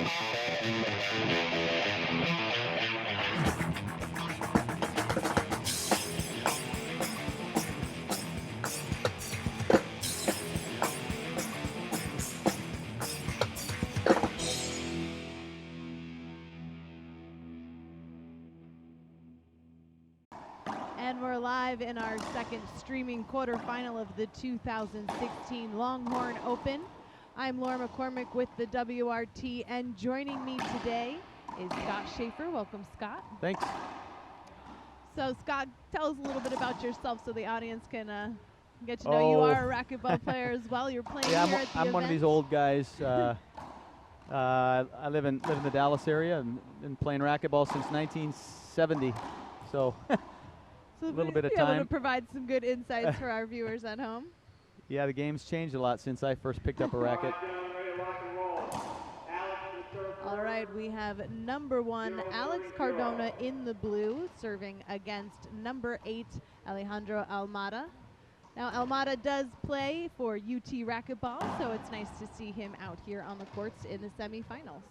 And we're live in our second streaming quarterfinal of the 2016 Longhorn Open. I'm Laura McCormick with the WRT, and joining me today is Scott Schaefer. Welcome, Scott. Thanks. So, Scott, tell us a little bit about yourself so the audience can get to know you are a racquetball player as well. You're playing here at the I'm event. one of these old guys. I live in the Dallas area and been playing racquetball since 1970. So. So a little bit of able time to provide some good insights for our viewers at home. Yeah, the game's changed a lot since I first picked up a racket. All right, we have number 1, Alex Cardona in the blue, serving against number 8, Alejandro Almada. Now, Almada does play for UT Racquetball, so it's nice to see him out here on the courts in the semifinals.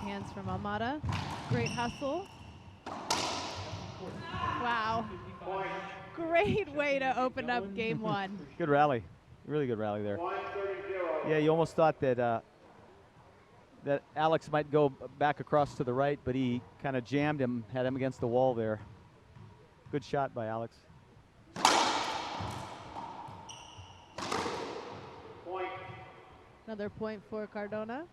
Hands from Almada. Great hustle. Wow. Great way to open up game 1. Good rally. Really good rally there. Yeah, you almost thought that that Alex might go back across to the right, but he kind of jammed him, had him against the wall there. Good shot by Alex. Another point for Cardona.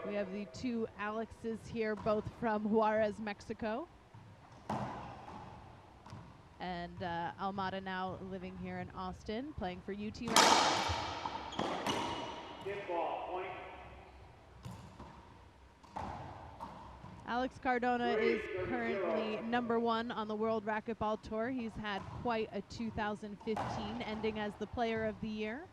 We have the 2 Alexes here, both from Juarez, Mexico. And Almada now living here in Austin, playing for UT Racquetball. Alex Cardona is currently number 1 on the World Racquetball Tour. He's had quite a 2015, ending as the Player of the Year.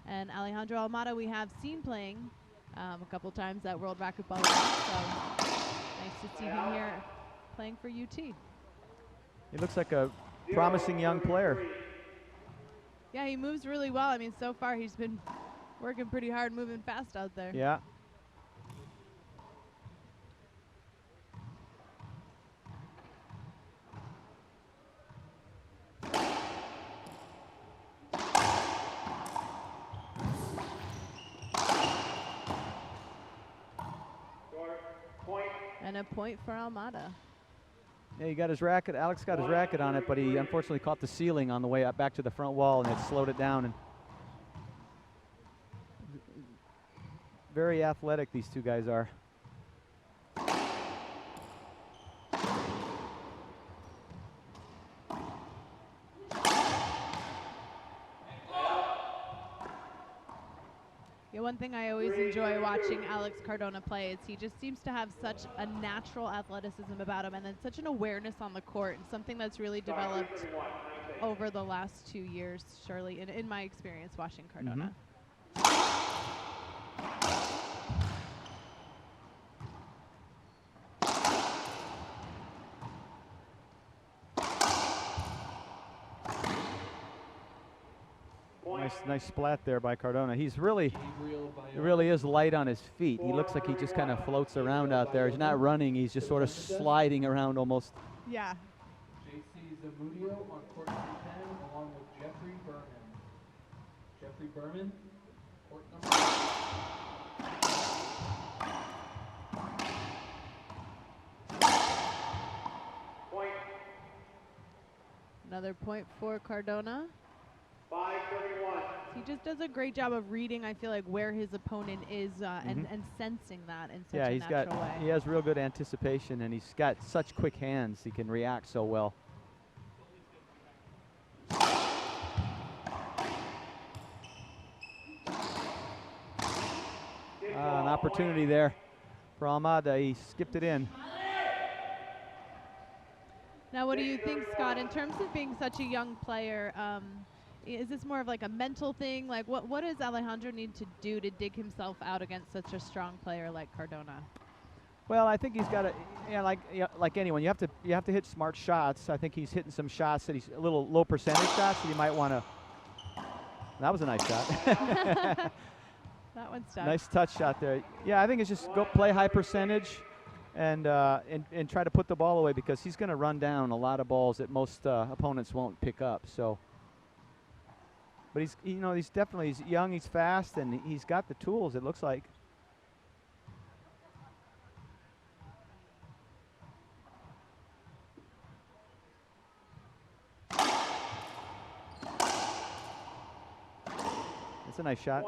And Alejandro Almada we have seen playing a couple times at World Racquetball Team, so nice to see him here playing for UT. He looks like a promising young player. Yeah, he moves really well. I mean, so far he's been working pretty hard, moving fast out there. Yeah. And a point for Almada. Yeah, he got his racket. Alex got his racket on it, but he unfortunately caught the ceiling on the way up back to the front wall, and it slowed it down. And very athletic, these 2 guys are. Yeah, one thing I always enjoy watching Alex Cardona play is he just seems to have such a natural athleticism about him, and then such an awareness on the court, and something that's really developed over the last 2 years, Shirley, in my experience watching Cardona. Nice splat there by Cardona. He really is light on his feet. He looks like he just kind of floats around out there. He's not running. He's just sort of sliding around almost. Yeah. JC Zamudio on court 10, along with Jeffrey Berman. Jeffrey Berman, court number 1. Point. Another point for Cardona. 5:31. He just does a great job of reading, I feel like, where his opponent is and sensing that in such a natural way. He has real good anticipation, and he's got such quick hands. He can react so well. An opportunity there for Almada. He skipped it in. Now, what do you think, Scott, in terms of being such a young player? Is this more of like a mental thing? Like, what does Alejandro need to do to dig himself out against such a strong player like Cardona? Well, I think he's got to, like anyone, you have to hit smart shots. I think he's hitting some shots that he's a little low percentage shots that you might want to. That was a nice shot. That one's stuck. Nice touch shot there. Yeah, I think it's just go play high percentage, and try to put the ball away, because he's going to run down a lot of balls that most opponents won't pick up. So, but he's definitely young, he's fast, and he's got the tools. It looks like. That's a nice shot.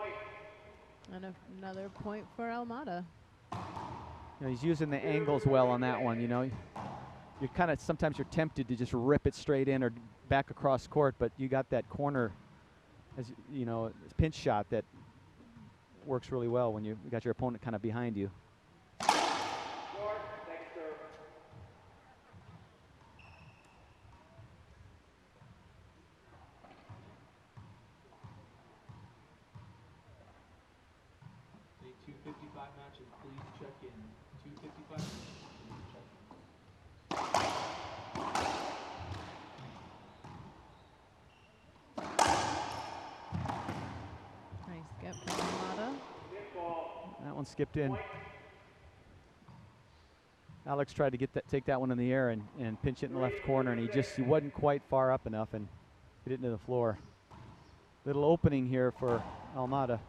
And another point for Almada. He's using the angles well on that one. You're kind of, sometimes you're tempted to just rip it straight in or back across court, but you got that corner, as pinch shot that works really well when you got your opponent kind of behind you. Matches, please check in. 255 matches, please check in. Nice skip from Almada. That one skipped in. Alex tried to take that one in the air and pinch it in the left corner, and he wasn't quite far up enough and hit it into the floor. Little opening here for Almada.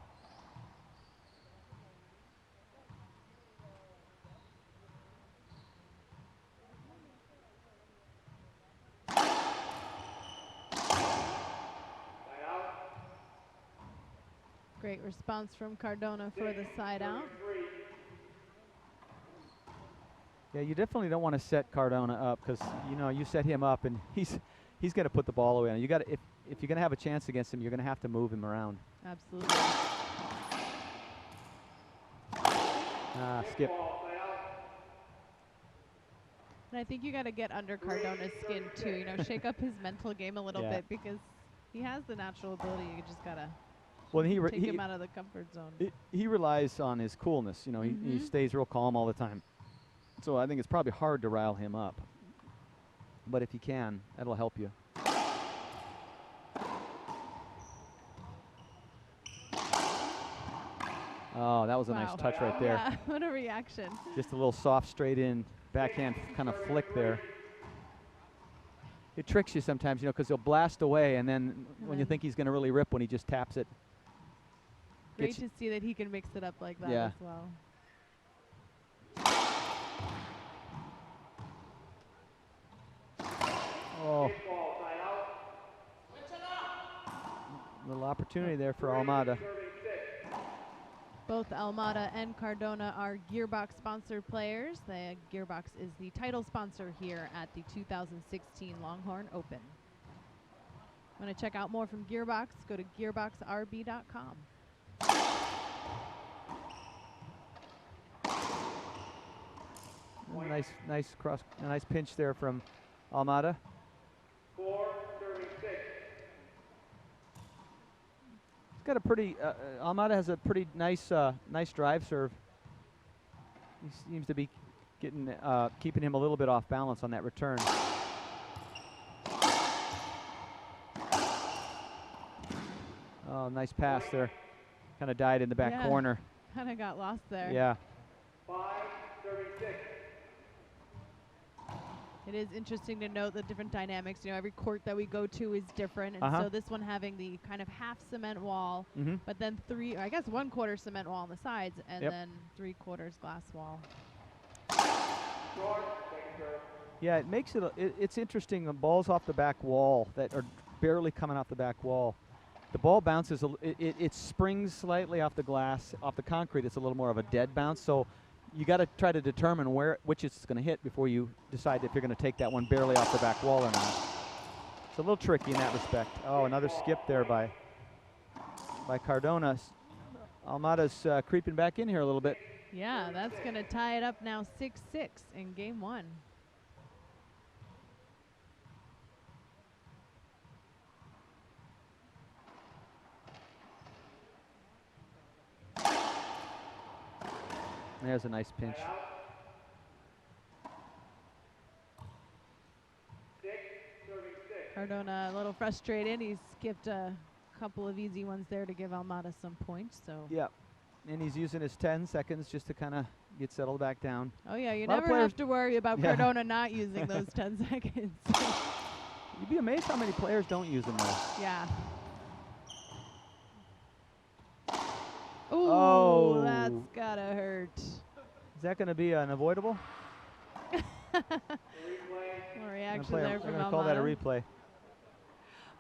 Great response from Cardona for the side out. Yeah, you definitely don't want to set Cardona up, because you set him up and he's going to put the ball away. And you got if you're going to have a chance against him, you're going to have to move him around. Absolutely. Skip. And I think you got to get under Cardona's skin too. Shake up his mental game a little bit, because he has the natural ability. You just gotta. Well, take him out of the comfort zone. He relies on his coolness. He stays real calm all the time. So I think it's probably hard to rile him up. But if you can, that'll help you. Oh, that was a nice touch right there. Yeah, what a reaction. Just a little soft, straight in, backhand kind of flick there. It tricks you sometimes, because he'll blast away, and then when you think he's going to really rip, when he just taps it. Great to see that he can mix it up like that as well. Oh. Little opportunity there for Almada. Both Almada and Cardona are Gearbox sponsored players. Gearbox is the title sponsor here at the 2016 Longhorn Open. Want to check out more from Gearbox? Go to gearboxrb.com. Nice pinch there from Almada. 4:36. He's got a pretty. Almada has a pretty nice drive serve. He seems to be keeping him a little bit off balance on that return. Oh, nice pass there. Kind of died in the back corner. Kind of got lost there. Yeah. 5:36. It is interesting to note the different dynamics. Every court that we go to is different. And so this one having the kind of half cement wall, but then 1/4 cement wall on the sides, and then 3/4 glass wall. Yeah, it makes it's interesting. The balls off the back wall that are barely coming off the back wall. The ball bounces, it springs slightly off the glass, off the concrete. It's a little more of a dead bounce. So you got to try to determine which it's going to hit before you decide if you're going to take that one barely off the back wall or not. It's a little tricky in that respect. Oh, another skip there by Cardona. Almada's creeping back in here a little bit. Yeah, that's going to tie it up now 6-6 in game one. There's a nice pinch. Cardona a little frustrated. He's skipped a couple of easy ones there to give Almada some points. So Yeah, and he's using his 10 seconds just to kind of get settled back down. oh yeah, you A lot of never have to worry about Yeah. Cardona not using those 10 seconds. You'd be amazed how many players don't use them though. Yeah. Ooh, Oh. that's gotta hurt. Is that going to be unavoidable? Well, reaction there from I'm going to call that a Almada. replay.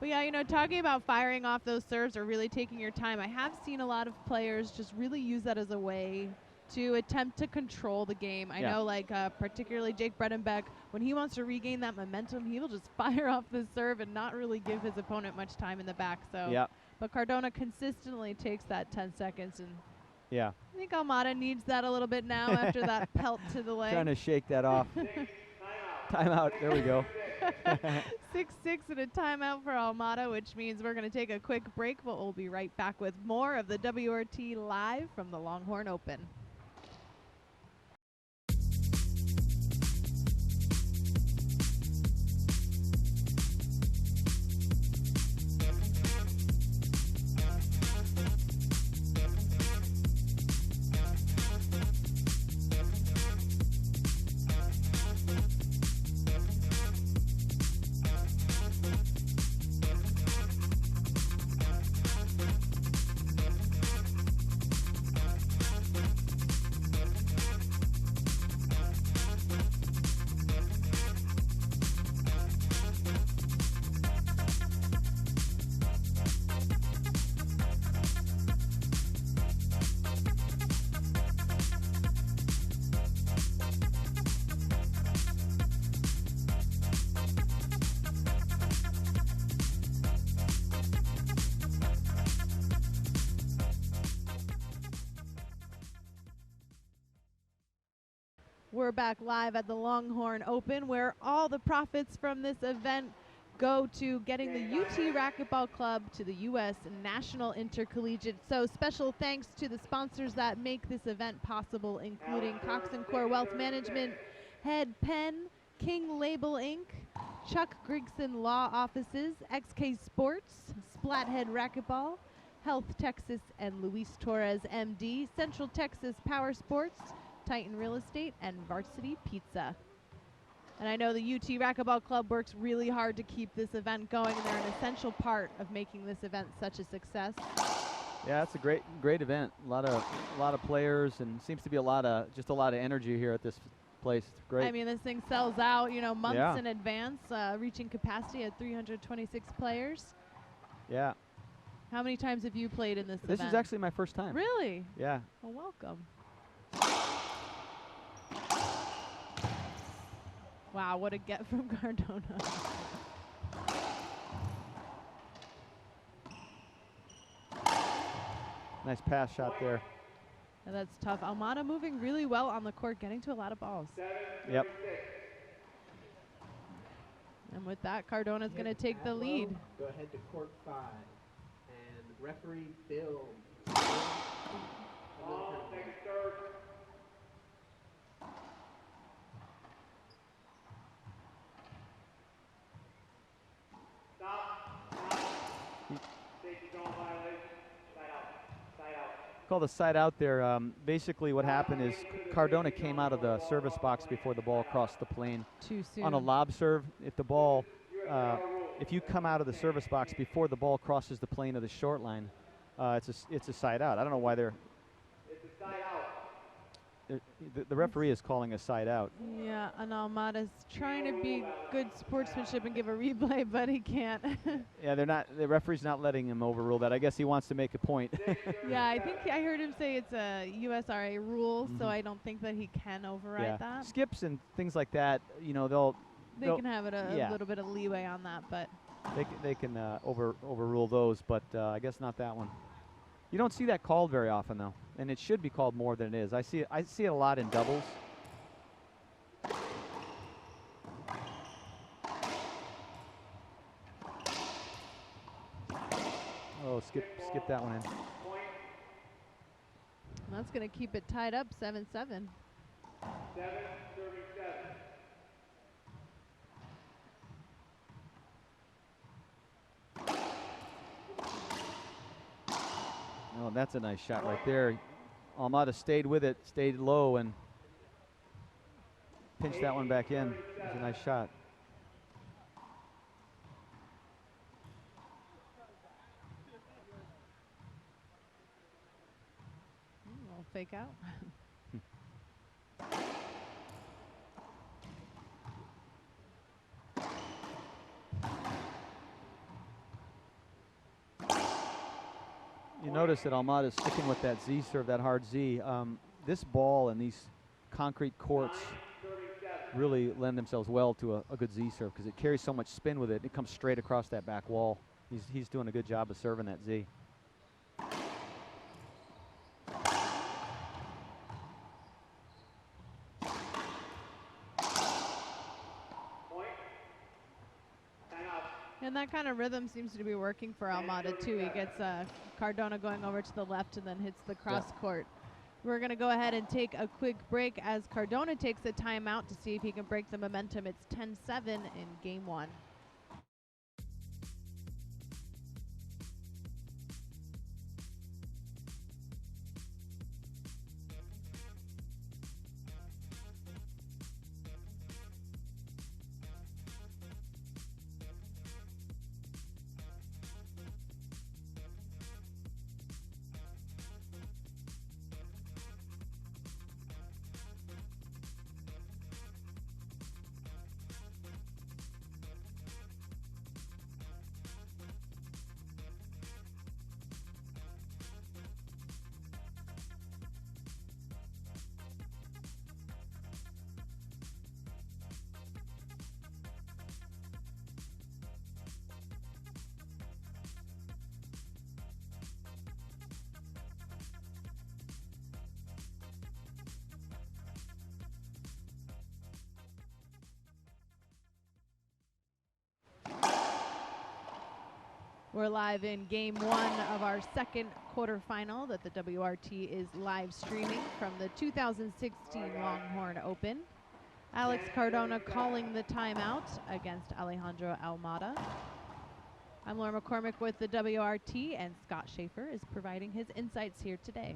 But yeah, you know, talking about firing off those serves or really taking your time, I have seen a lot of players just really use that as a way to attempt to control the game. I Yeah. know, like, particularly Jake Bredenbeck, when he wants to regain that momentum, he will just fire off the serve and not really give his opponent much time in the back. So, Yeah, but Cardona consistently takes that 10 seconds, and yeah. I think Almada needs that a little bit now after that pelt to the leg. Trying to shake that off. Timeout. There we go. 6-6 and a timeout for Almada, which means we're going to take a quick break, but we'll be right back with more of the WRT Live from the Longhorn Open. We're back live at the Longhorn Open, where all the profits from this event go to getting the UT Racquetball Club to the U.S. National Intercollegiate. So special thanks to the sponsors that make this event possible, including Cox & Core Wealth Management, Head Pen, King Label Inc., Chuck Grigson Law Offices, XK Sports, Splathead Racquetball, Health Texas and Luis Torres, MD, Central Texas Power Sports, Titan Real Estate, and Varsity Pizza. And I know the UT Racquetball Club works really hard to keep this event going, and they're an essential part of making this event such a success. Yeah, it's a great event. A lot of players, and seems to be a lot of energy here at this place. It's great. I mean, this thing sells out, you know, months Yeah. in advance, reaching capacity at 326 players. Yeah. How many times have you played in this This event? is actually my first time. Really? Yeah. Well, welcome. Wow, what a get from Cardona. Nice pass shot there. And that's tough. Almada moving really well on the court, getting to a lot of balls. Yep. And with that, Cardona's going to take the lead. Go ahead to court 5. And referee Bill. Call the side out there. Basically what happened is Cardona came out of the service box before the ball crossed the plane. Too soon. On a lob serve, if you come out of the service box before the ball crosses the plane of the short line, it's a side out. I don't know why they're. The referee is calling a side out. Yeah, and Almada's trying to be good sportsmanship and give a replay, but he can't. Yeah, the referee's not letting him overrule that. I guess he wants to make a point. Yeah, I think I heard him say it's a USRA rule, so I don't think that he can override that. Skips and things like that, you know, They can have it a little bit of leeway on that, but they can overrule those, but I guess not that one. You don't see that called very often, though, and it should be called more than it is. I see it a lot in doubles. Oh, skip that one in. That's going to keep it tied up 7-7. 7-37. Oh, that's a nice shot right there. Almada stayed with it, stayed low, and pinched that one back in. It was a nice shot. We'll fake out. You notice that Almada's sticking with that Z serve, that hard Z. This ball and these concrete courts really lend themselves well to a good Z serve because it carries so much spin with it. It comes straight across that back wall. He's doing a good job of serving that Z. And that kind of rhythm seems to be working for Almada too. He gets Cardona going over to the left and then hits the cross court. We're going to go ahead and take a quick break as Cardona takes a timeout to see if he can break the momentum. It's 10-7 in game one. We're live in game one of our second quarterfinal that the WRT is live streaming from the 2016 Longhorn Open. Alex Cardona calling the timeout against Alejandro Almada. I'm Laura McCormick with the WRT, and Scott Schaefer is providing his insights here today.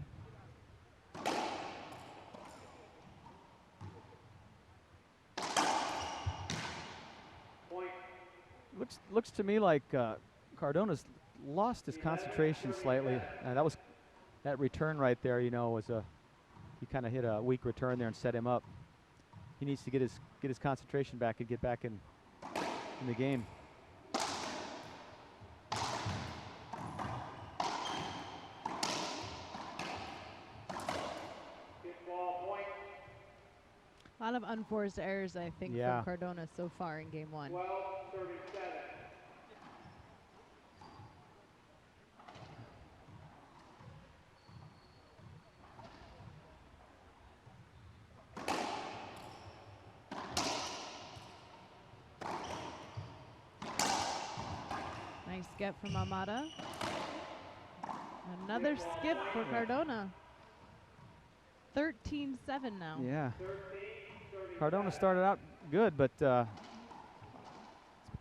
Looks to me like Cardona's lost his concentration slightly. That return right there, you know, he kind of hit a weak return there and set him up. He needs to get his concentration back and get back in the game. A lot of unforced errors, I think, from Cardona so far in game one. 12-37. Nice skip from Almada. Another skip for Cardona. 13-7 now. Yeah. Cardona started out good, but it's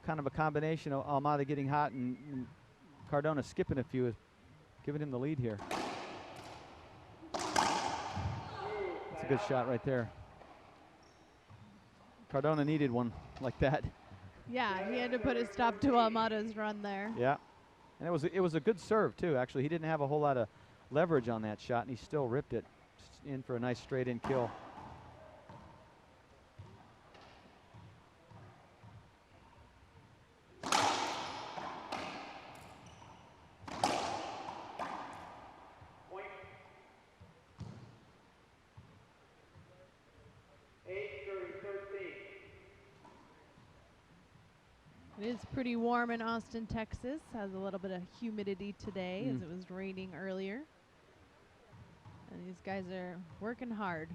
kind of a combination of Almada getting hot and Cardona skipping a few, giving him the lead here. That's a good shot right there. Cardona needed one like that. Yeah, he had to put a stop to Almada's run there. Yeah, and it was a good serve too. Actually, he didn't have a whole lot of leverage on that shot, and he still ripped it in for a nice straight-in kill. It is pretty warm in Austin, Texas. Has a little bit of humidity today as it was raining earlier. And these guys are working hard.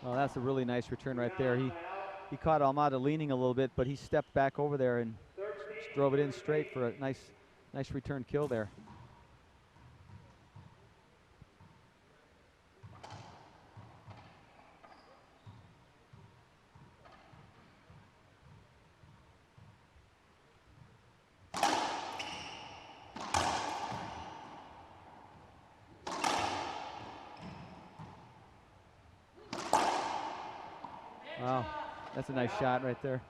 Oh, that's a really nice return right there. He caught Almada leaning a little bit, but he stepped back over there and drove it in straight for a nice return kill there. Wow, that's a nice shot right there.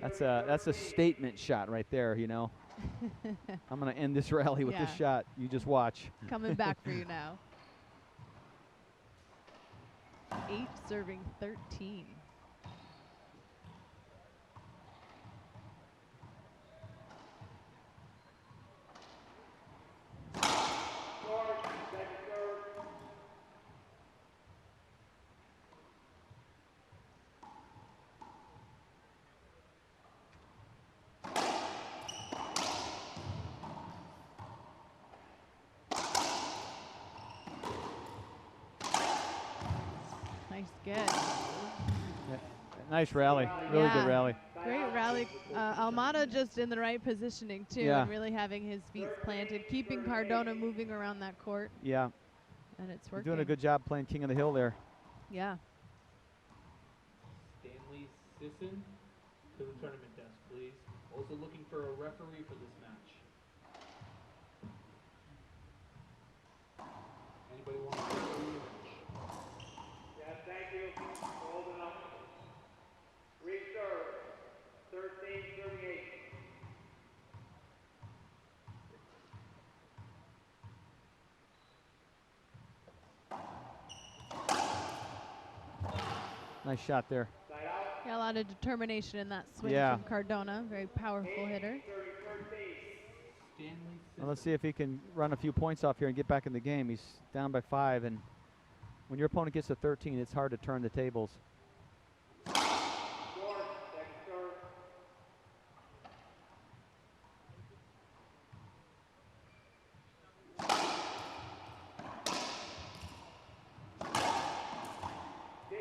That's a statement shot right there, you know. I'm going to end this rally with this shot. You just watch. Coming back for you now. 8 serving 13. Nice get. Yeah, nice rally. Really good rally. Great rally. Almada just in the right positioning, too, and really having his feet planted, keeping Cardona moving around that court. Yeah. And it's working. Doing a good job playing King of the Hill there. Yeah. Stanley Sisson to the tournament desk, please. Also looking for a referee for this match. Anybody want to referee the match? Yes, thank you. Holding up. Reserve. 13:38. Nice shot there. Yeah, a lot of determination in that swing from Cardona. Very powerful hitter. Well, let's see if he can run a few points off here and get back in the game. He's down by 5, and when your opponent gets to 13, it's hard to turn the tables.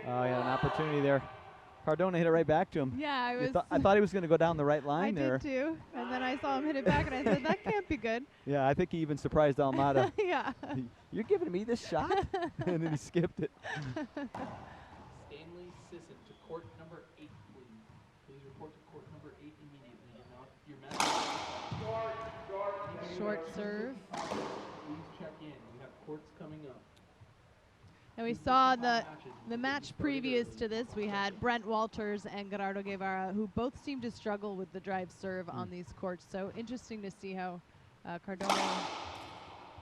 Oh, yeah, an opportunity there. Cardona hit it right back to him. Yeah, I thought he was going to go down the right line there. I did too, and then I saw him hit it back, and I said, that can't be good. Yeah, I think he even surprised Almada. Yeah. You're giving me this shot? And then he skipped it. Stanley Sisson to court number 8, please. Please report to court number 8 immediately. Your match. Short serve. Please check in. We have courts coming up. And we saw the match previous to this, we had Brent Walters and Gerardo Guevara, who both seem to struggle with the drive serve on these courts. So interesting to see how Cardona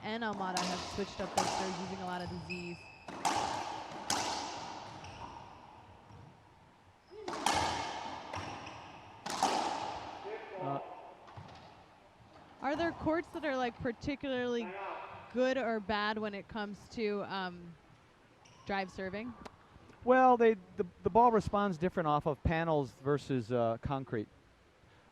and Almada have switched up their serves using a lot of the Z's. Are there courts that are like particularly good or bad when it comes to drive serving? Well, the ball responds different off of panels versus concrete.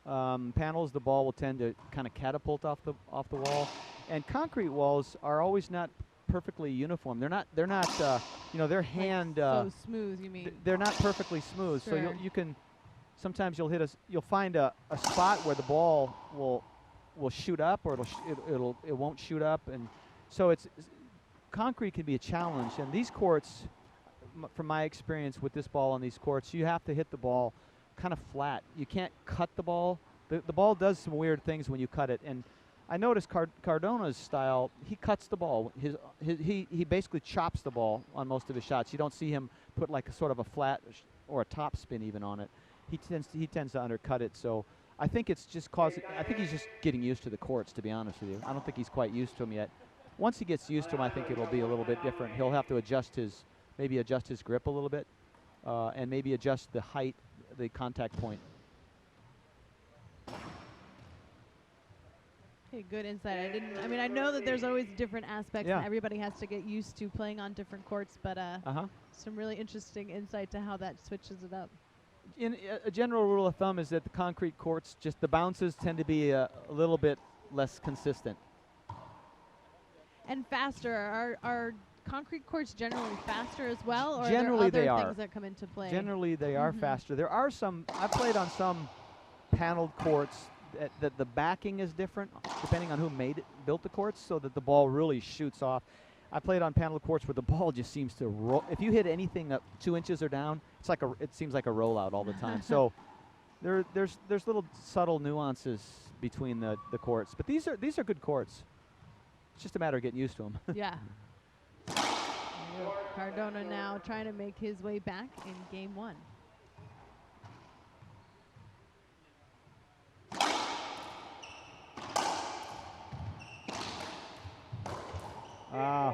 Panels, the ball will tend to kind of catapult off the wall, and concrete walls are always not perfectly uniform. They're not you know, their hand so smooth, you mean? They're not perfectly smooth. Sure. So you can sometimes you'll find a spot where the ball will shoot up, or it won't shoot up, and so concrete can be a challenge. And these courts, from my experience with this ball on these courts, you have to hit the ball kind of flat. You can't cut the ball. The ball does some weird things when you cut it. And I noticed Cardona's style, he cuts the ball. He basically chops the ball on most of his shots. You don't see him put like a sort of a flat or a top spin even on it. He tends to undercut it. So I think it's just I think he's just getting used to the courts, to be honest with you. I don't think he's quite used to them yet. Once he gets used to them, I think it'll be a little bit different. He'll have to maybe adjust his grip a little bit, and maybe adjust the height, the contact point. Okay, good insight. I know that there's always different aspects and everybody has to get used to playing on different courts, but some really interesting insight to how that switches it up. A general rule of thumb is that the concrete courts, just the bounces tend to be a little bit less consistent. And faster. Are concrete courts generally faster as well, or generally are there they other are things that come into play? Generally they are faster. There are some, I've played on some paneled courts that the backing is different depending on who built the courts, so that the ball really shoots off. I played on paneled courts where the ball just seems to roll. If you hit anything up 2 inches or down, it seems like a rollout all the time. So there's little subtle nuances between the courts, but these are good courts. It's just a matter of getting used to them. Yeah. Cardona now trying to make his way back in game one. Yeah.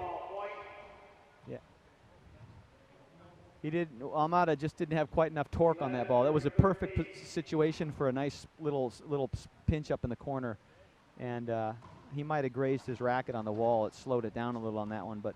Almada just didn't have quite enough torque on that ball. That was a perfect situation for a nice little pinch up in the corner. And he might have grazed his racket on the wall. It slowed it down a little on that one, but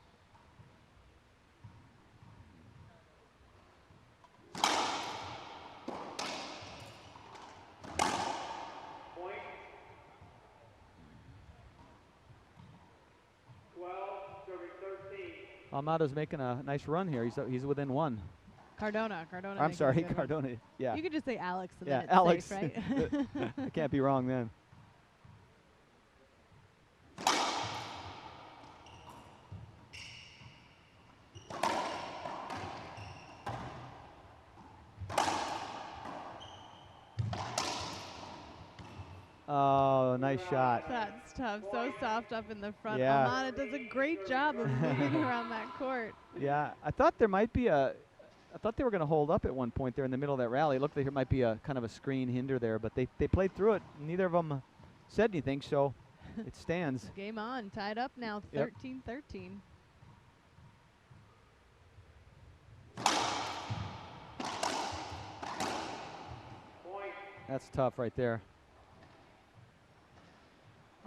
Almada's making a nice run here. He's within one. Cardona. I'm sorry, Cardona. Yeah. You could just say Alex. And yeah, then it's Alex. safe, right? I can't be wrong then. Oh, nice shot. That's tough. So soft up in the front. Yeah. Almada does a great job of moving around that court. Yeah, I thought there might be I thought they were going to hold up at one point there in the middle of that rally. It looked like there might be a kind of a screen hinder there, but they played through it. Neither of them said anything, so it stands. Game on. Tied up now, 13-13. That's tough right there.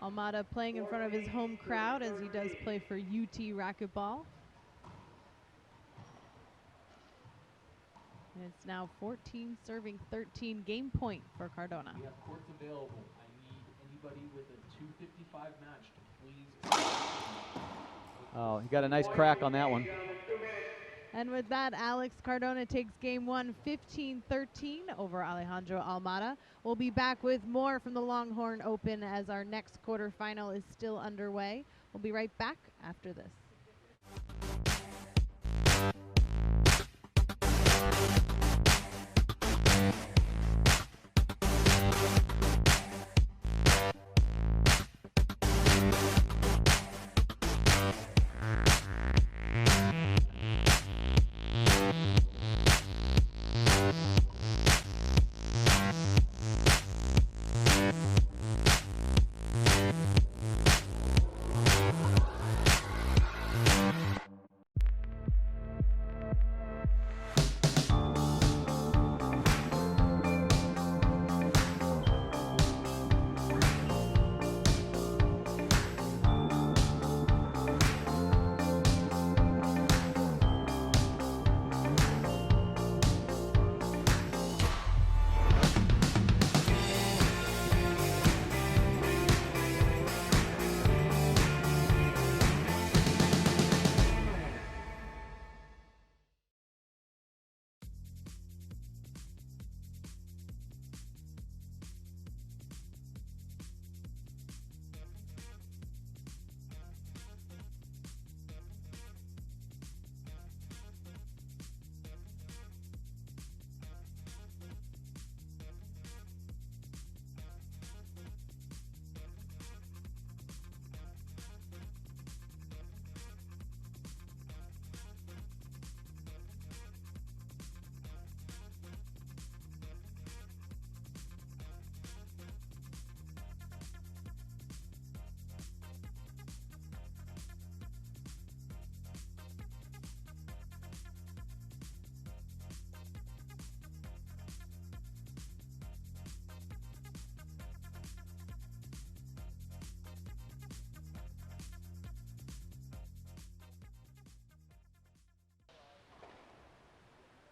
Almada playing in front of his home crowd as he does play for UT Racquetball. And it's now 14 serving 13, game point for Cardona. We have courts available. I need anybody with a 2:55 match to please. Oh, he got a nice crack on that one. And with that, Alex Cardona takes game one 15-13 over Alejandro Almada. We'll be back with more from the Longhorn Open as our next quarterfinal is still underway. We'll be right back after this.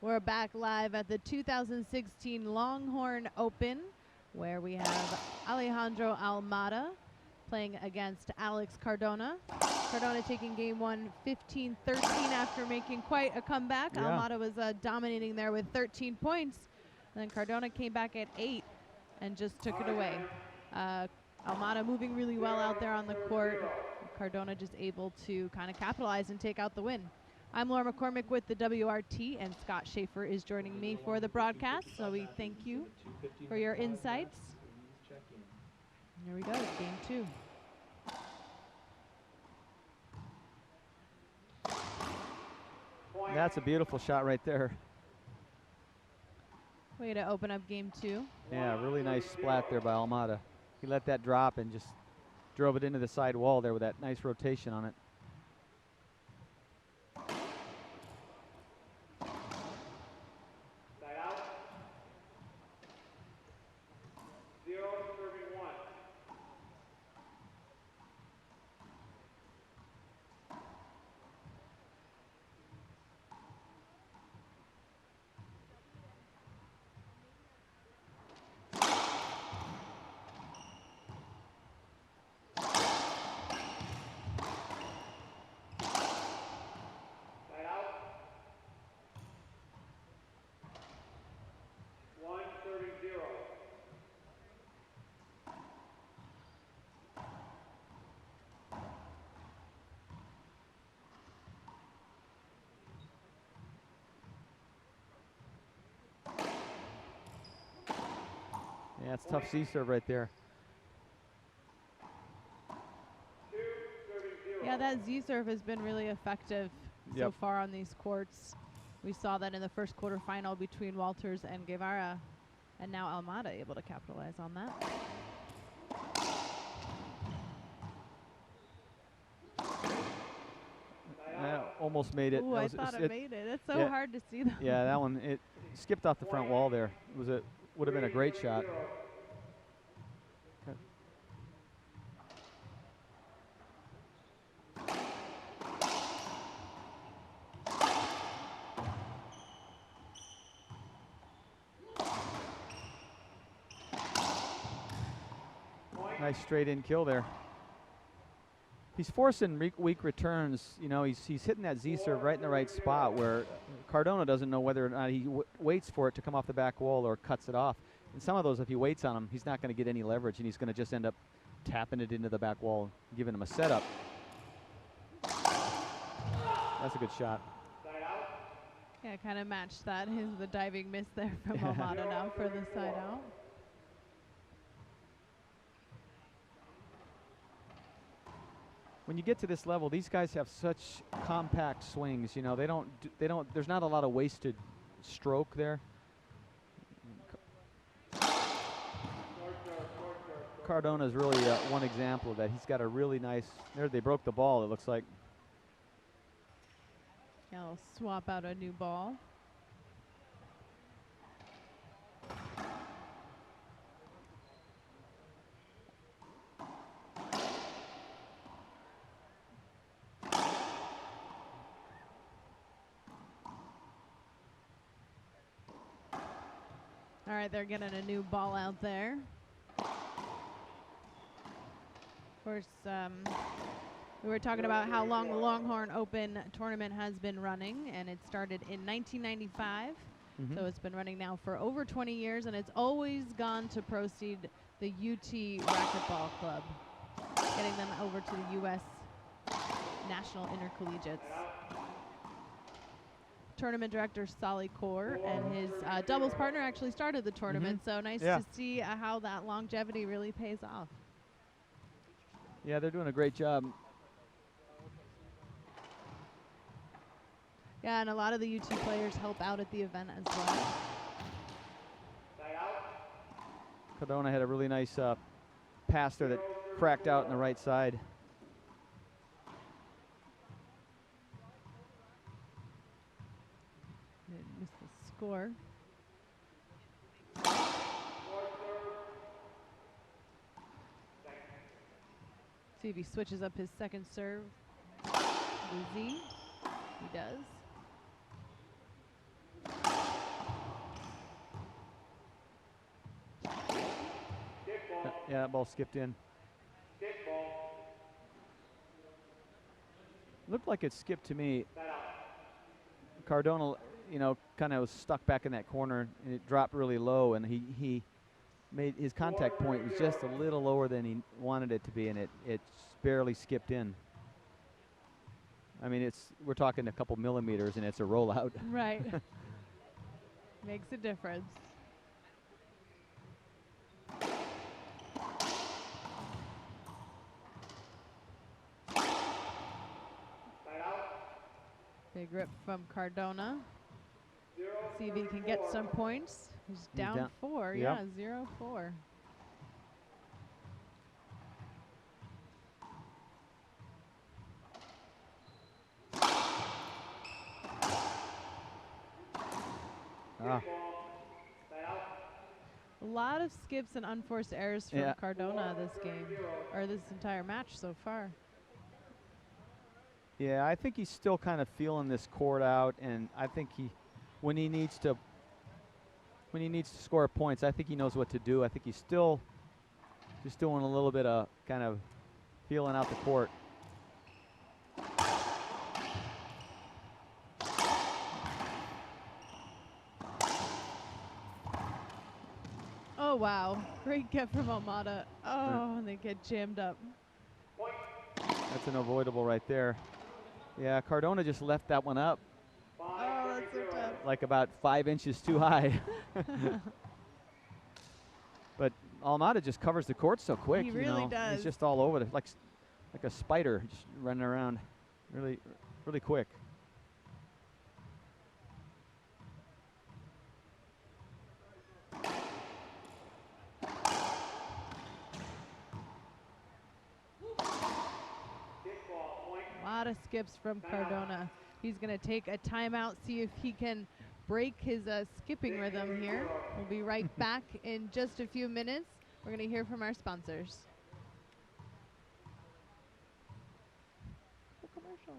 We're back live at the 2016 Longhorn Open, where we have Alejandro Almada playing against Alex Cardona. Cardona taking game one 15-13 after making quite a comeback. Yeah. Almada was dominating there with 13 points. Then Cardona came back at 8 and just took it away. Almada moving really well out there on the court. Cardona just able to kind of capitalize and take out the win. I'm Laura McCormick with the WRT, and Scott Schaefer is joining me for the broadcast, so we thank you for your insights. Here we go, game two. That's a beautiful shot right there. Way to open up game 2. Yeah, really nice splat there by Almada. He let that drop and just drove it into the side wall there with that nice rotation on it. Side out. 0, serving 1. Side out. 1, serving 0. Yeah, it's tough C-serve right there. 2, serving 0. Yeah, that Z-serve has been really effective so Yep. far on these courts. We saw that in the first quarterfinal between Walters and Guevara, and now Almada able to capitalize on that. Almost made it. Ooh, I thought it made it. It's so yeah. hard to see them. Yeah, that one, it skipped off the front wall there. It would have been a great shot. Okay. Nice straight in kill there. He's forcing weak returns. You know, he's hitting that Z serve right in the right spot where Cardona doesn't know whether or not he waits for it to come off the back wall or cuts it off. And some of those, if he waits on him, he's not going to get any leverage, and he's going to just end up tapping it into the back wall, giving him a setup. That's a good shot. Yeah, kind of matched that. The diving miss there from Almada now for the side out. When you get to this level, these guys have such compact swings. You know, they don't. There's not a lot of wasted stroke there. Cardona is really one example of that. He's got a really nice. There, they broke the ball. It looks like. Yeah, I'll swap out a new ball. All right, they're getting a new ball out there. Of course, we were talking about how long the Longhorn Open tournament has been running, and it started in 1995. So it's been running now for over 20 years, and it's always gone to proceed the UT Racquetball Club, getting them over to the U.S. National Intercollegiates. Tournament director Solly Kaur and his doubles partner actually started the tournament, so nice to see how that longevity really pays off. Yeah, they're doing a great job. Yeah, and a lot of the UT players help out at the event as well. Cardona had a really nice pass there that cracked out on the right side. Missed the score. See if he switches up his second serve. The Z. He does. Yeah, that ball skipped in. Looked like it skipped to me. Cardona, you know, kind of was stuck back in that corner, and it dropped really low, and he made his contact point was just a little lower than he wanted it to be, and it barely skipped in. I mean, we're talking a couple millimeters, and it's a rollout. Right. Makes a difference. Big rip from Cardona. See if he can get some points. He's down 4. Yep. Yeah, 0-4. A lot of skips and unforced errors from Cardona this game, or this entire match so far. Yeah, I think he's still kind of feeling this court out, and I think when he needs to score points, I think he knows what to do. I think he's still just doing a little bit of kind of feeling out the court. Oh, wow. Great get from Almada. Oh, and they get jammed up. That's an avoidable right there. Yeah, Cardona just left that one up. Oh, that's so tough. Like about 5 inches too high. But Almada just covers the court so quick. He really does. He's just all over it, like a spider just running around really, really quick. A lot of skips from Cardona. He's going to take a timeout, see if he can break his skipping rhythm here. We'll be right back in just a few minutes. We're going to hear from our sponsors. The commercial.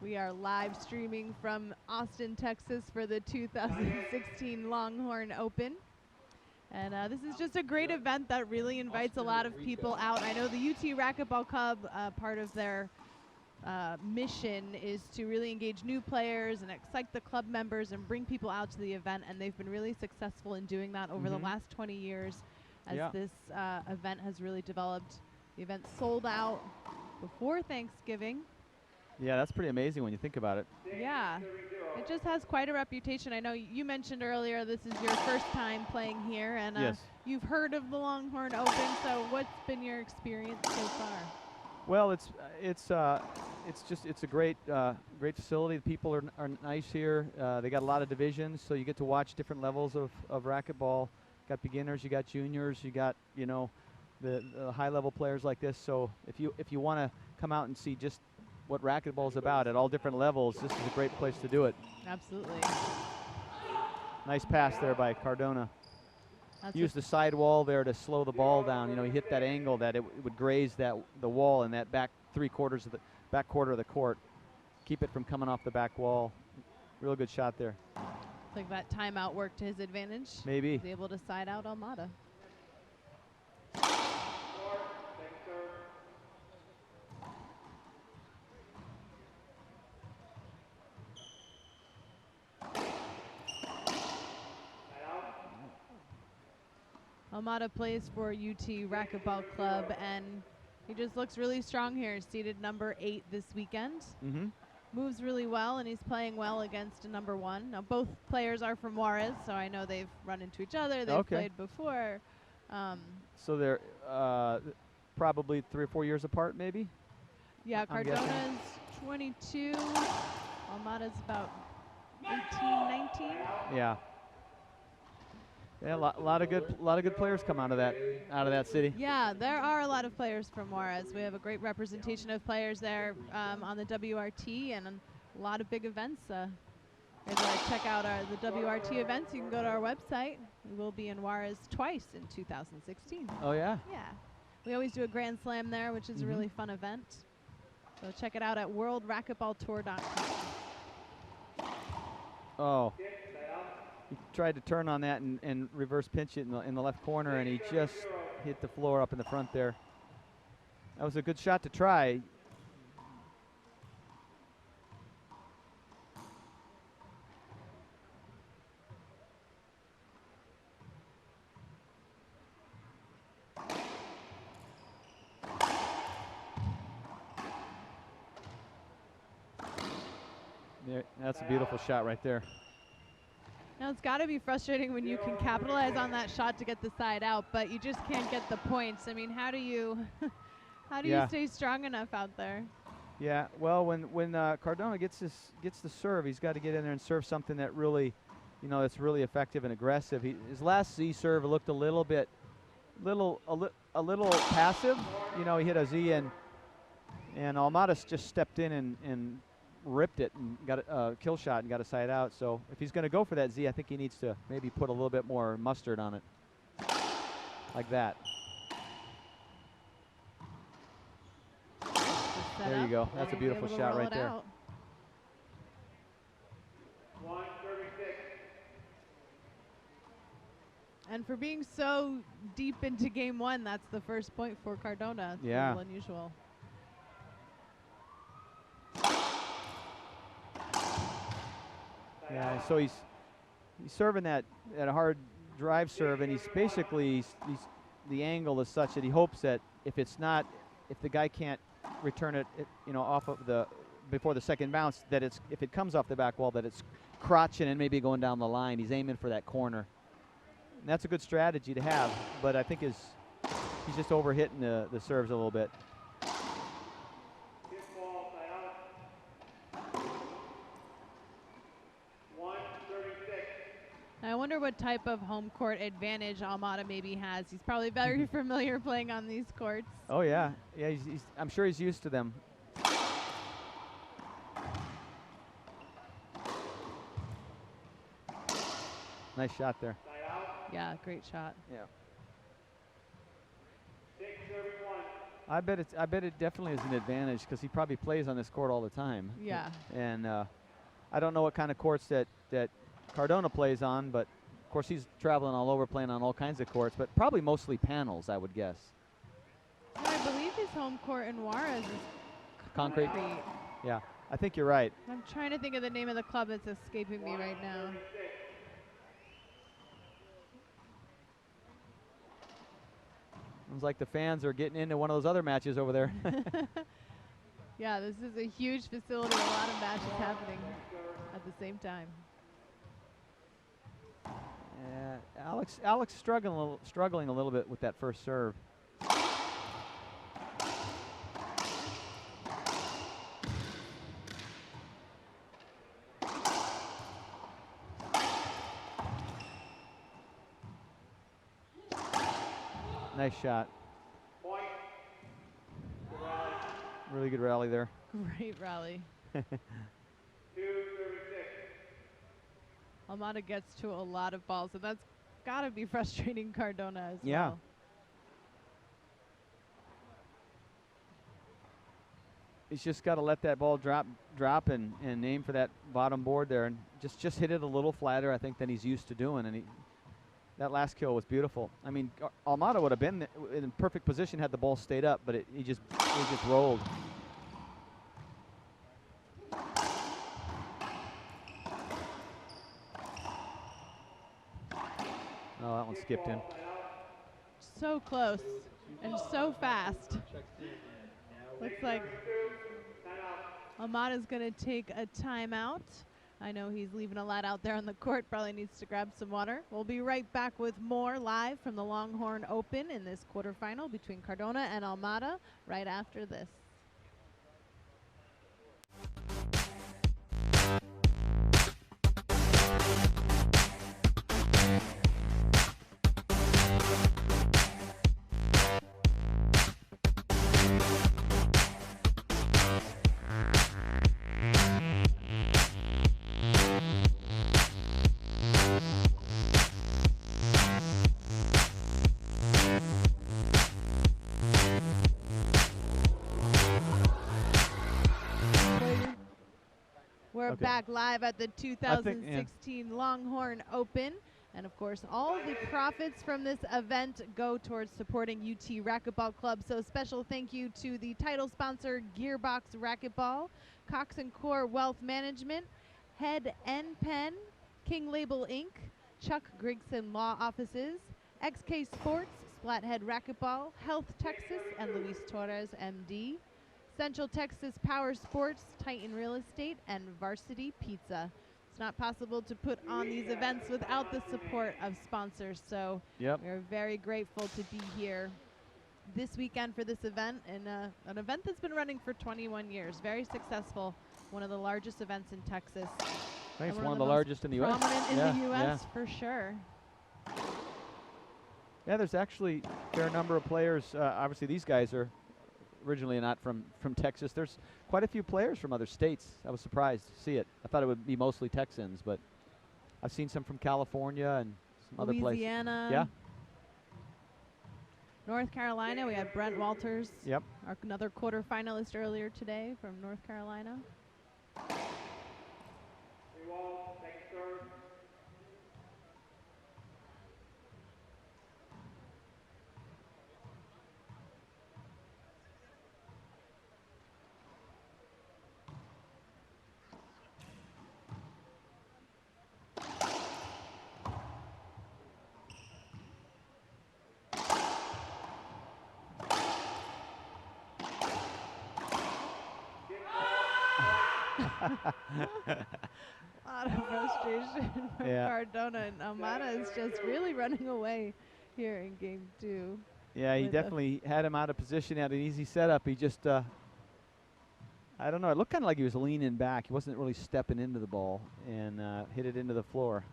We are live streaming from Austin, Texas for the 2016 Longhorn Open. And this is just a great event that really invites a lot of people out. I know the UT Racquetball Club, part of their mission is to really engage new players and excite the club members and bring people out to the event. And they've been really successful in doing that over the last 20 years as this event has really developed. The event sold out before Thanksgiving. Yeah, that's pretty amazing when you think about it. Yeah, it just has quite a reputation. I know you mentioned earlier this is your first time playing here, and you've heard of the Longhorn Open. So what's been your experience so far? Well, it's a great great facility. The people are nice here. They got a lot of divisions, so you get to watch different levels of racquetball. Got beginners, you got juniors, you got the high level players like this. So if you want to come out and see just what racquetball is about at all different levels, this is a great place to do it. Absolutely. Nice pass there by Cardona. Used the sidewall there to slow the ball down. He hit that angle that it would graze the wall in that back quarter of the court. Keep it from coming off the back wall. Real good shot there. Looks like that timeout worked to his advantage. Maybe. He's able to side out Almada. Almada plays for UT Racquetball Club, and he just looks really strong here. Seeded number 8 this weekend. Moves really well, and he's playing well against a number 1. Now, both players are from Juarez, so I know they've run into each other. They've played before. So they're probably 3 or 4 years apart, maybe? Yeah, Cardona's 22. Almada's about 18, 19. Yeah. Yeah, a lot of good players come out of that city. Yeah, there are a lot of players from Juarez. We have a great representation of players there on the WRT, and a lot of big events. If you want to check out the WRT events, you can go to our website. We will be in Juarez twice in 2016. Oh yeah. Yeah, we always do a Grand Slam there, which is a really fun event. So check it out at worldracquetballtour.com. Oh. He tried to turn on that and reverse pinch it in the left corner, and he just hit the floor up in the front there. That was a good shot to try. There, that's a beautiful shot right there. Now it's got to be frustrating when you can capitalize on that shot to get the side out, but you just can't get the points. I mean, how do you how do you stay strong enough out there? Yeah, well, when Cardona gets the serve, he's got to get in there and serve something that really, you know, that's really effective and aggressive. His last Z serve looked a little passive. You know, he hit a Z and Almada just stepped in and ripped it and got a kill shot and got a side out. So if he's going to go for that Z, I think he needs to maybe put a little bit more mustard on it, like that. There you go. That's a beautiful shot right there. Out. 136. And for being so deep into game one, that's the first point for Cardona. It's a little unusual. Yeah, so he's serving that hard drive serve, and he's basically the angle is such that he hopes that if the guy can't return it, you know, off of before the second bounce, that if it comes off the back wall, that it's crotching and maybe going down the line. He's aiming for that corner. And that's a good strategy to have, but I think he's just overhitting the serves a little bit. I wonder what type of home court advantage Almada maybe has. He's probably very familiar playing on these courts. Oh yeah, yeah. I'm sure he's used to them. Nice shot there. Yeah, great shot. Yeah. 631. I bet it definitely is an advantage because he probably plays on this court all the time. Yeah. And I don't know what kind of courts that Cardona plays on, but of course he's traveling all over, playing on all kinds of courts, but probably mostly panels, I would guess. I believe his home court in Juarez is Concrete? Yeah, I think you're right. I'm trying to think of the name of the club that's escaping me right now. Sounds like the fans are getting into one of those other matches over there. Yeah, this is a huge facility, a lot of matches happening at the same time. Yeah, Alex struggling a little bit with that first serve. Nice shot. Point. Really good rally there. Great rally. 236. Almada gets to a lot of balls, so that's got to be frustrating Cardona as Yeah. well. He's just got to let that ball drop and aim for that bottom board there, and just hit it a little flatter, I think, than he's used to doing. And that last kill was beautiful. I mean, Almada would have been in perfect position had the ball stayed up, but he just rolled. Oh, that one skipped in. So close and so fast. Looks like Almada's going to take a timeout. I know he's leaving a lot out there on the court, probably needs to grab some water. We'll be right back with more live from the Longhorn Open in this quarterfinal between Cardona and Almada right after this. We're back live at the 2016 Longhorn Open. And of course, all the profits from this event go towards supporting UT Racquetball Club. So special thank you to the title sponsor, Gearbox Racquetball, Cox & Core Wealth Management, Head N Pen, King Label Inc., Chuck Grigson Law Offices, XK Sports, Splat Head Racquetball, Health Texas, and Luis Torres, MD. Central Texas Power Sports, Titan Real Estate, and Varsity Pizza. It's not possible to put on these events without the support of sponsors, so we're very grateful to be here this weekend for this event, and an event that's been running for 21 years. Very successful, one of the largest events in Texas. I think it's one of the largest in the U.S. Prominent in the U.S. for sure. Yeah, there's actually a fair number of players. Obviously, these guys are originally not from Texas. There's quite a few players from other states. I was surprised to see it. I thought it would be mostly Texans, but I've seen some from California and some other places. Louisiana. Yeah. North Carolina, we had Brent Walters. Yep. Another quarterfinalist earlier today from North Carolina. A lot of frustration from Cardona, and Almada is just really running away here in game 2. Yeah, he definitely had him out of position, had an easy setup. He just, I don't know, it looked kind of like he was leaning back. He wasn't really stepping into the ball and hit it into the floor.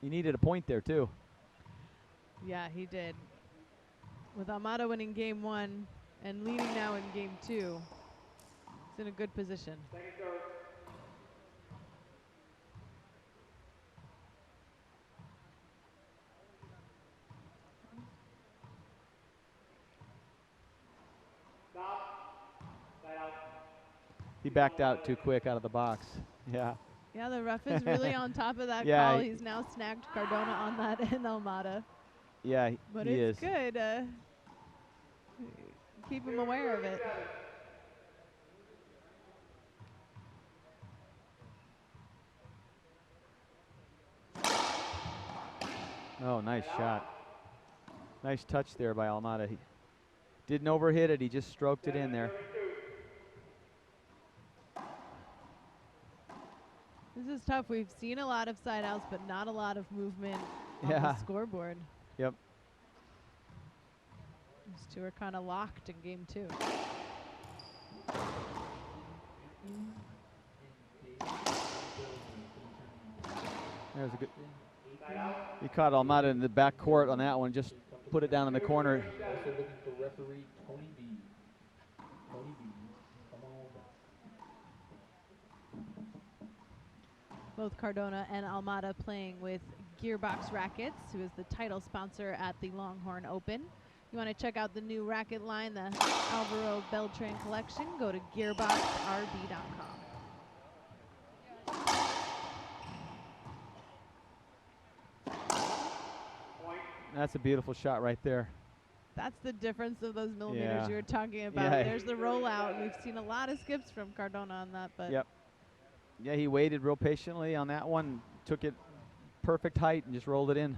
He needed a point there, too. Yeah, he did. With Almada winning game 1 and leading now in game 2, he's in a good position. He backed out too quick out of the box. Yeah. Yeah, the ref is really on top of that call. He's now snagged Cardona on that in Almada. Yeah, but he it's is. Good. Keep him aware of it. Oh, nice shot. Nice touch there by Almada. He didn't overhit it. He just stroked it in there. This is tough. We've seen a lot of side outs, but not a lot of movement on the scoreboard. Yep. These two are kind of locked in game 2. There's a good. He caught Almada in the back court on that one. Just put it down in the corner. Also looking for referee Tony B. Tony B. Come on. Both Cardona and Almada playing with Gearbox Rackets, who is the title sponsor at the Longhorn Open. You want to check out the new racket line, the Alvaro Beltran collection, go to gearboxrb.com. That's a beautiful shot right there. That's the difference of those millimeters you were talking about. There's the rollout. We've seen a lot of skips from Cardona on that. But yeah, he waited real patiently on that one, took it perfect height and just rolled it in.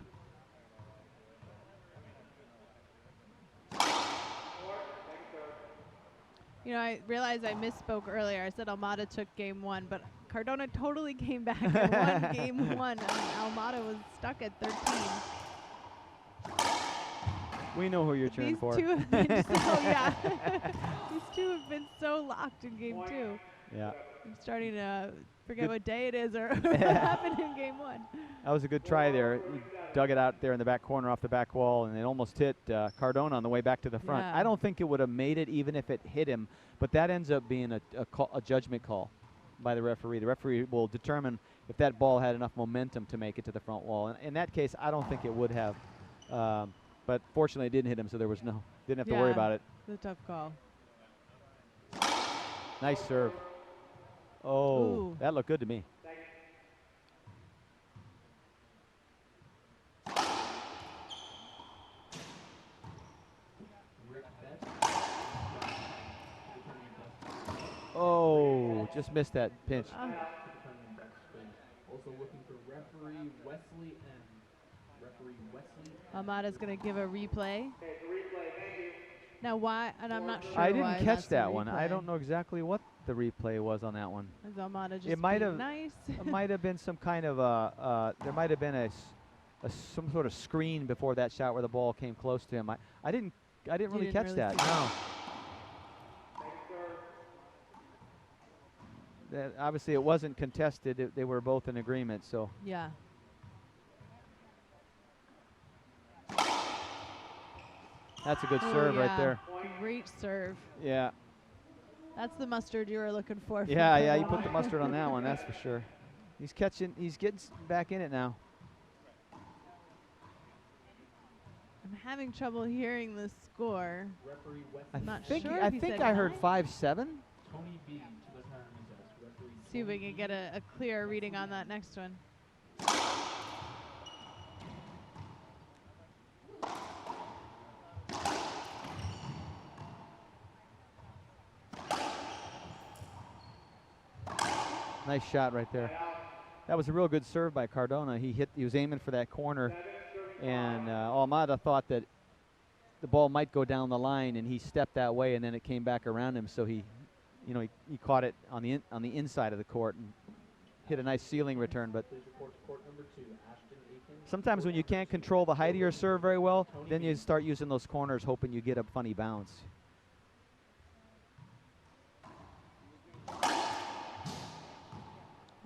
You know, I realized I misspoke earlier. I said Almada took game 1, but Cardona totally came back and won game 1. Almada was stuck at 13. We know who you're cheering for. These two have been These two have been so locked in game 2. Yeah. I'm starting to forget what day it is or what happened in game 1. That was a good try there. He dug it out there in the back corner off the back wall, and it almost hit Cardona on the way back to the front. I don't think it would have made it even if it hit him, but that ends up being a judgment call by the referee. The referee will determine if that ball had enough momentum to make it to the front wall. And in that case, I don't think it would have. But fortunately, it didn't hit him, so there was didn't have to worry about it. It's a tough call. Nice serve. Oh, that looked good to me. Oh, just missed that pinch. Also looking for referee Wesley and referee Wesley. Almada's going to give a replay. Okay, replay, thank you. Now why, and I'm not sure I why didn't catch that's a that one. I replay. don't know exactly what the replay was on that one. Is Almada just It might being have nice? it might have been some kind of there might have been some sort of screen before that shot where the ball came close to him. I didn't really catch that. No. Obviously it wasn't contested. They were both in agreement, so. Yeah. That's a good Oh, serve yeah. right there. Great serve. Yeah. That's the mustard you were looking for. Yeah, you put the mustard on that one, that's for sure. He's getting back in it now. I'm having trouble hearing the score. Referee I'm not I sure if he think said I heard 9. 5-7. Tony B. 2009 referee. See if we can get a clear reading on that next one. Nice shot right there. That was a real good serve by Cardona. He was aiming for that corner, and Almada thought that the ball might go down the line, and he stepped that way, and then it came back around him. So he caught it on the inside of the court and hit a nice ceiling return. But sometimes when you can't control the height of your serve very well, then you start using those corners, hoping you get a funny bounce.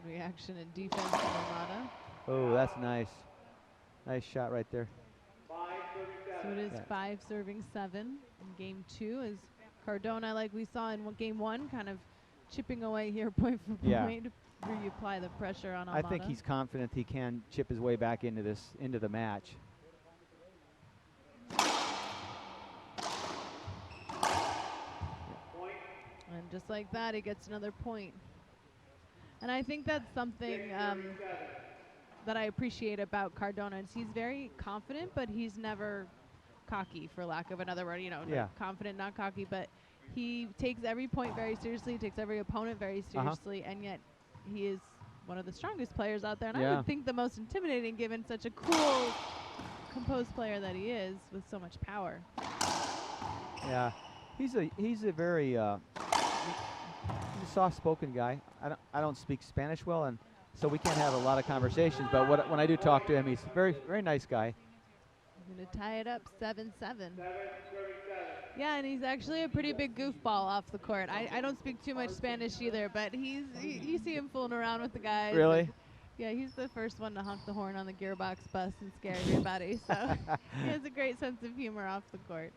Reaction and defense from Almada. Oh, that's nice. Nice shot right there. So it is 5-7 in game 2 as Cardona, like we saw in game 1, kind of chipping away here point for point to reapply the pressure on Almada. I think he's confident he can chip his way back into the match. And just like that, he gets another point. And I think that's something that I appreciate about Cardona. Is he's very confident, but he's never cocky, for lack of another word. Confident, not cocky, but he takes every point very seriously, takes every opponent very seriously, and yet he is one of the strongest players out there. And I would think the most intimidating, given such a cool, composed player that he is, with so much power. Yeah, he's a very soft-spoken guy. I don't speak Spanish well, and so we can't have a lot of conversations. But when I do talk to him, he's a very, very nice guy. I'm going to tie it up 7-7. Yeah, and he's actually a pretty big goofball off the court. I don't speak too much Spanish either, but you see him fooling around with the guys. Really? Yeah, he's the first one to honk the horn on the gearbox bus and scare everybody. So he has a great sense of humor off the court.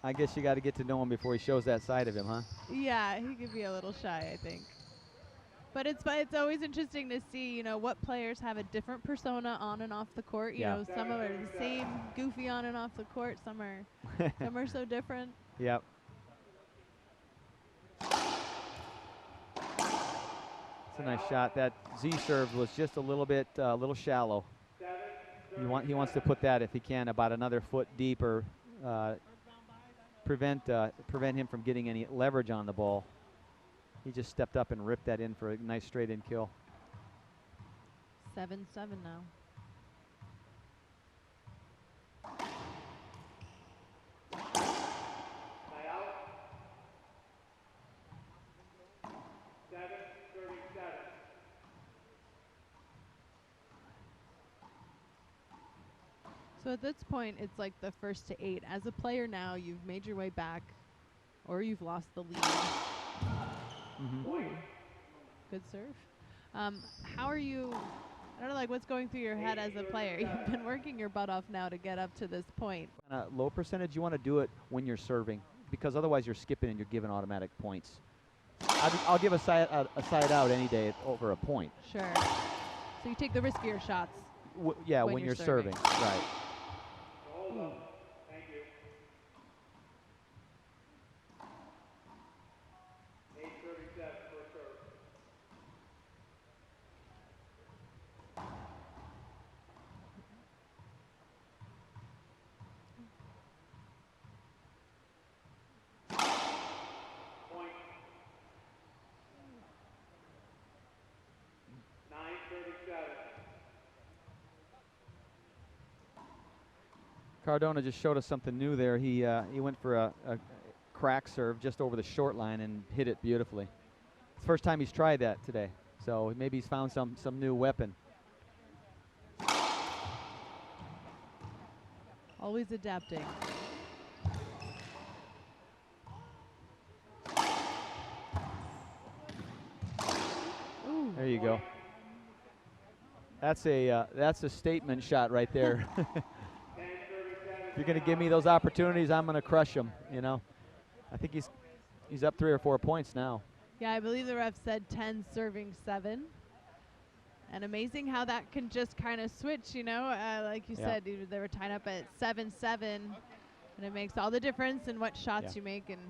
I guess you got to get to know him before he shows that side of him, huh? Yeah, he could be a little shy, I think. But it's always interesting to see, what players have a different persona on and off the court. You know, some are the same, goofy on and off the court. Some are so different. Yep. It's a nice shot. That Z serve was just a little shallow. He wants to put that, if he can, about another foot deep, or prevent him from getting any leverage on the ball. He just stepped up and ripped that in for a nice straight-in kill. 7-7 now. So at this point, it's like the first to 8. As a player now, you've made your way back, or you've lost the lead. Ooh, good serve. How are you, I don't know, like what's going through your head as a player? You've been working your butt off now to get up to this point. Low percentage, you want to do it when you're serving, because otherwise you're skipping and you're giving automatic points. I'll give a side out any day over a point. Sure. So you take the riskier shots. When you're serving. Right. Ooh. Cardona just showed us something new there. He went for a crack serve just over the short line and hit it beautifully. It's the first time he's tried that today, so maybe he's found some new weapon. Always adapting. Ooh. There you go. That's a statement shot right there. If you're going to give me those opportunities, I'm going to crush them. You know, I think he's up 3 or 4 points now. Yeah, I believe the ref said 10 serving 7. And amazing how that can just kind of switch, you know, like you said, they were tied up at 7-7, and it makes all the difference in what shots you make. And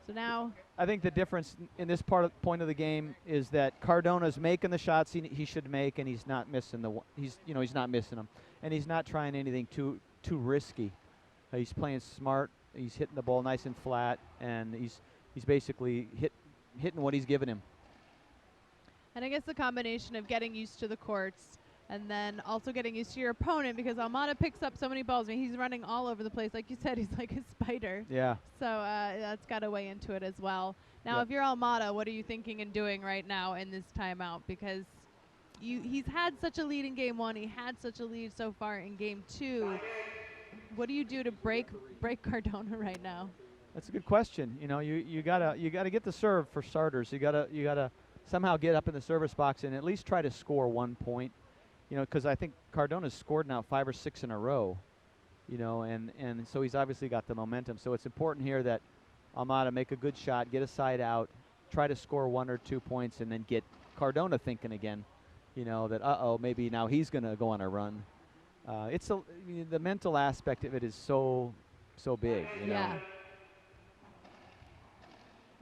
so now I think the difference in this point of the game is that Cardona's making the shots he should make, and he's not missing he's not missing them, and he's not trying anything too risky. He's playing smart. He's hitting the ball nice and flat, and he's basically hitting what he's giving him. And I guess the combination of getting used to the courts and then also getting used to your opponent, because Almada picks up so many balls. I mean, he's running all over the place. Like you said, he's like a spider. Yeah. So that's got to weigh into it as well. Now, if you're Almada, what are you thinking and doing right now in this timeout? Because he's had such a lead in game 1. He had such a lead so far in game 2. What do you do to break Cardona right now? That's a good question. You know, you gotta get the serve for starters. You gotta somehow get up in the service box and at least try to score 1 point. You know, because I think Cardona's scored now 5 or 6 in a row. You know, and so he's obviously got the momentum. So it's important here that Almada make a good shot, get a side out, try to score 1 or 2 points, and then get Cardona thinking again. You know, that maybe now he's gonna go on a run. The mental aspect of it is so big. You know?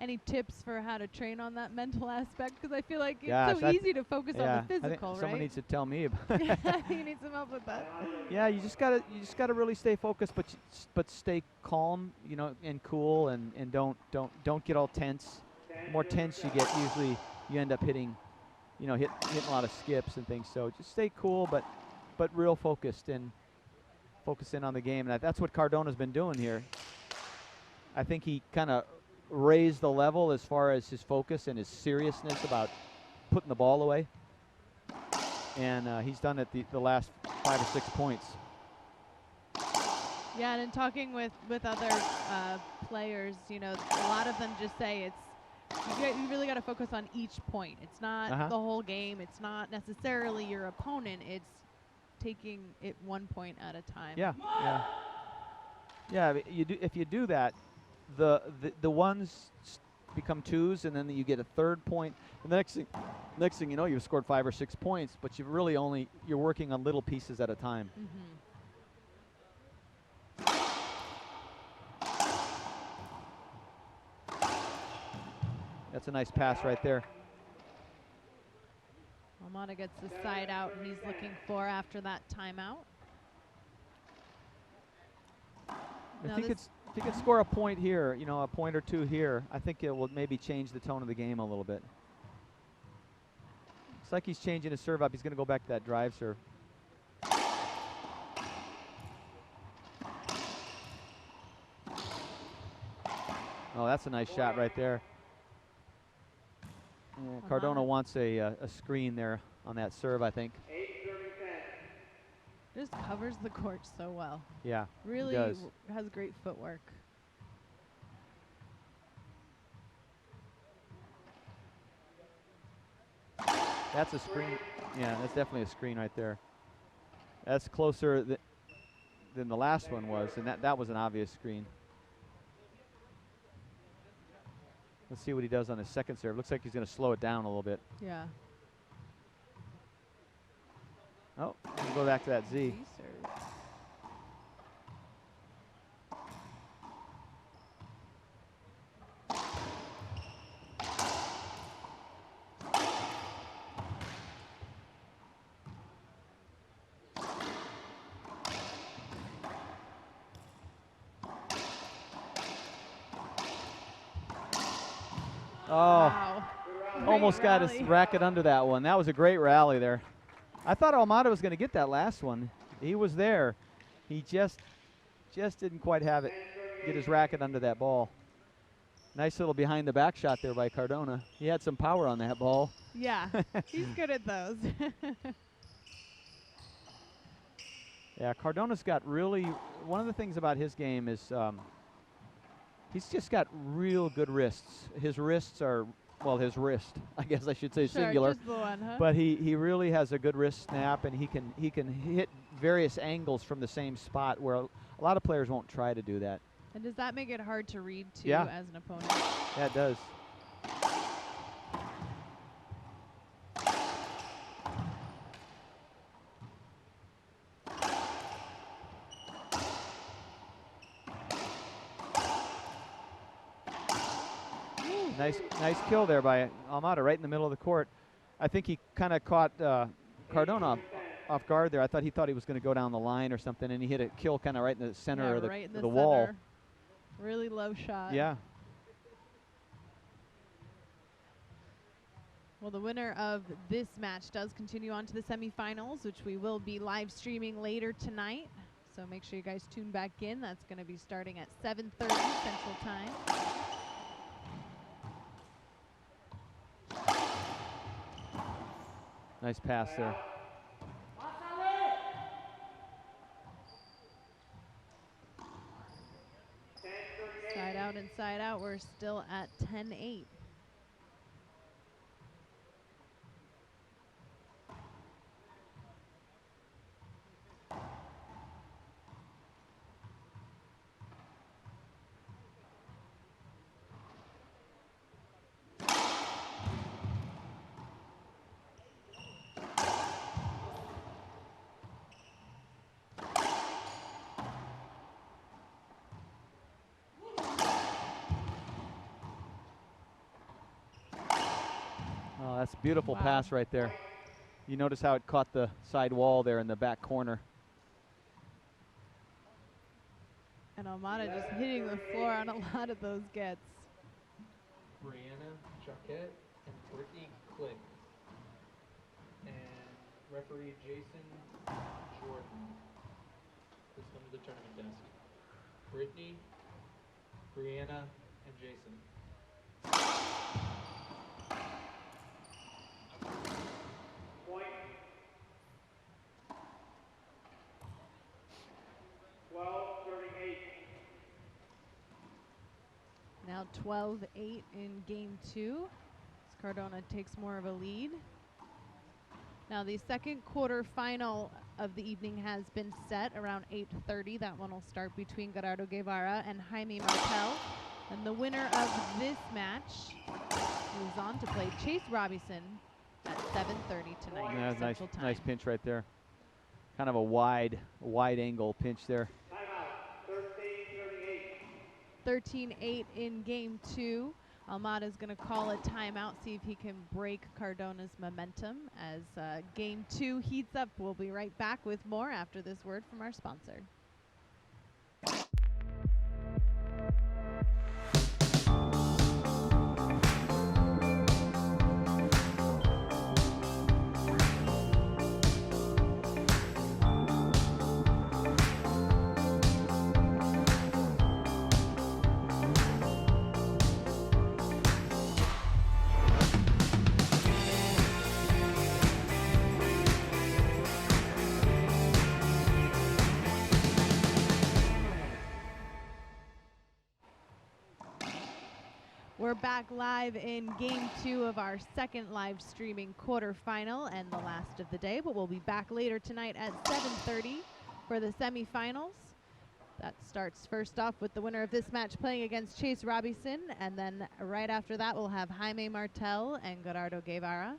Any tips for how to train on that mental aspect? Because I feel like it's so easy to focus on the physical, right? Someone needs to tell me about You need some help with that. Yeah, you just gotta really stay focused, but stay calm, you know, and cool, and don't get all tense. The more tense you get, usually you end up hitting a lot of skips and things. So just stay cool, but real focused and focus in on the game. And that's what Cardona's been doing here. I think he kind of raised the level as far as his focus and his seriousness about putting the ball away. And he's done it the last 5 or 6 points. Yeah, and in talking with other players, you know, a lot of them just say you really got to focus on each point. It's not the whole game. It's not necessarily your opponent. It's taking it 1 point at a time. Yeah. If you do that, the ones become 2s, and then you get a 3rd point. And the next thing you know, you've scored 5 or 6 points, but you've really you're working on little pieces at a time. That's a nice pass right there. Almada gets the side out he's looking for after that timeout. If he could score a point here, you know, a point or 2 here, I think it will maybe change the tone of the game a little bit. It's like he's changing his serve up. He's going to go back to that drive serve. Oh, that's a nice shot right there. Yeah, Cardona wants a screen there on that serve, I think. Just covers the court so well. Yeah, really does. Has great footwork. That's a screen. Yeah, that's definitely a screen right there. That's closer than the last one was, and that was an obvious screen. Let's see what he does on his second serve. Looks like he's going to slow it down a little bit. Yeah. Oh, we'll go back to that Z. Oh, wow. Almost got his racket under that one. That was a great rally there. I thought Almada was going to get that last one. He was there. He just just didn't quite have it, get his racket under that ball. Nice little behind the back shot there by Cardona. He had some power on that ball. Yeah, he's good at those. Yeah, Cardona's got really, one of the things about his game is he's just got real good wrists. His wrists are, well, his wrist, I guess I should say singular. Just the one, huh? But he really has a good wrist snap, and he can hit various angles from the same spot where a lot of players won't try to do that. And does that make it hard to read, too, Yeah. as an opponent? Yeah, it does. Nice kill there by Almada right in the middle of the court. I think he kind of caught Cardona off guard there. I thought he was going to go down the line or something, and he hit a kill kind of right in the center of the wall. Really low shot. Yeah. Well, the winner of this match does continue on to the semifinals, which we will be live streaming later tonight. So make sure you guys tune back in. That's going to be starting at 7:30 Central Time. Nice pass there. Inside out. We're still at 10-8. Oh, that's a beautiful pass right there. You notice how it caught the side wall there in the back corner. And Almada just hitting the floor on a lot of those gets. Brianna Jacquet and Brittany Click. And referee Jason Jordan. Please come to the tournament desk. Brittany, Brianna, and Jason. Point. 12-38. Now 12-8 in game 2. As Cardona takes more of a lead. Now the second quarterfinal of the evening has been set around 8:30. That one will start between Gerardo Guevara and Jaime Martel. And the winner of this match moves on to play Chase Robinson at 7:30 tonight. Yeah, Central Time. nice pinch right there. Kind of a wide angle pinch there. Timeout. 13-38. 13-8 in game 2. Almada's going to call a timeout, see if he can break Cardona's momentum as game 2 heats up. We'll be right back with more after this word from our sponsor. We're back live in game 2 of our second live streaming quarterfinal and the last of the day, but we'll be back later tonight at 7:30 for the semifinals. That starts first off with the winner of this match playing against Chase Robinson, and then right after that we'll have Jaime Martel and Gerardo Guevara.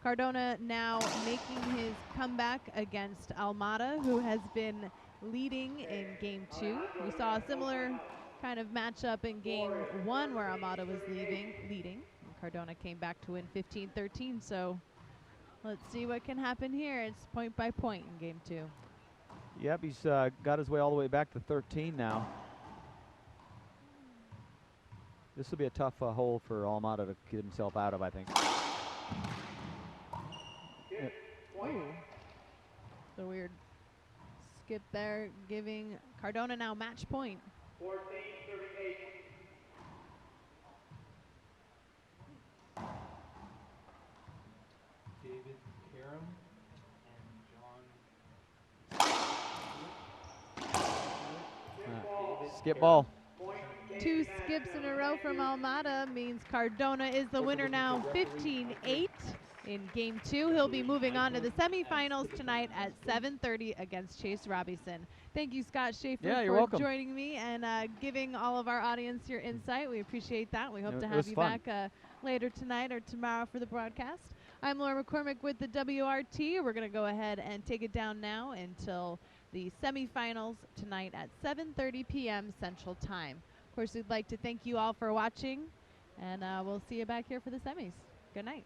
Cardona now making his comeback against Almada, who has been leading in game 2. We saw a similar kind of matchup in game 1 where Almada was leading. And Cardona came back to win 15-13. So let's see what can happen here. It's point by point in game 2. Yep, he's got his way all the way back to 13 now. This will be a tough hole for Almada to get himself out of, I think. Ooh. The weird skip there, giving Cardona now match point. 14-38. David Karam and John. Skip ball. 2 skips in a row from Almada means Cardona is the winner now, 15-8 in game 2. He'll be moving on to the semifinals tonight at 7:30 against Chase Robinson. Thank you, Scott Schaefer, Yeah, you're for welcome. joining me and giving all of our audience your insight. We appreciate that. We hope to It have was you fun. back later tonight or tomorrow for the broadcast. I'm Laura McCormick with the WRT. We're going to go ahead and take it down now until the semifinals tonight at 7:30 p.m. Central Time. Of course, we'd like to thank you all for watching, and we'll see you back here for the semis. Good night.